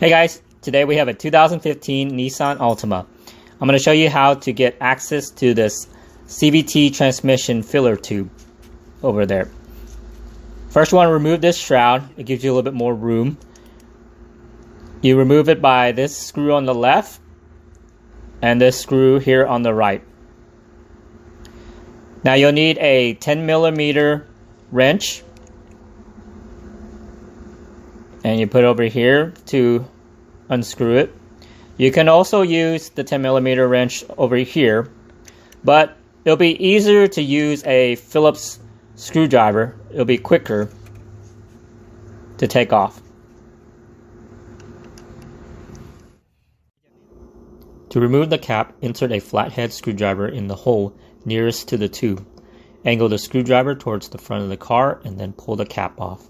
Hey guys, today we have a 2015 Nissan Altima. I'm going to show you how to get access to this CVT transmission filler tube over there. First you want to remove this shroud. It gives you a little bit more room. You remove it by this screw on the left and this screw here on the right. Now you'll need a 10mm wrench, and you put it over here to unscrew it. You can also use the 10mm wrench over here, but it'll be easier to use a Phillips screwdriver. It'll be quicker to take off. To remove the cap, insert a flathead screwdriver in the hole nearest to the tube. Angle the screwdriver towards the front of the car and then pull the cap off.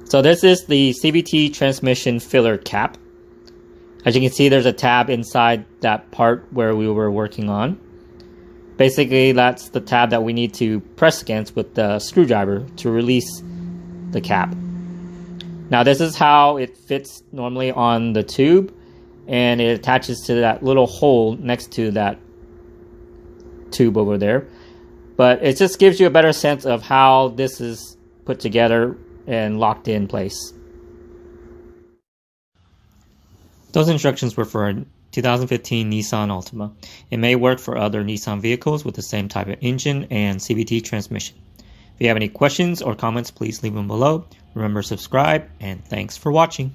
So this is the CVT Transmission Filler Cap. As you can see, there's a tab inside that part where we were working on. Basically, that's the tab that we need to press against with the screwdriver to release the cap. Now this is how it fits normally on the tube, and it attaches to that little hole next to that tube over there. But it just gives you a better sense of how this is put together and locked in place. Those instructions were for a 2015 Nissan Altima. It may work for other Nissan vehicles with the same type of engine and CVT transmission. If you have any questions or comments, please leave them below. Remember to subscribe, and thanks for watching.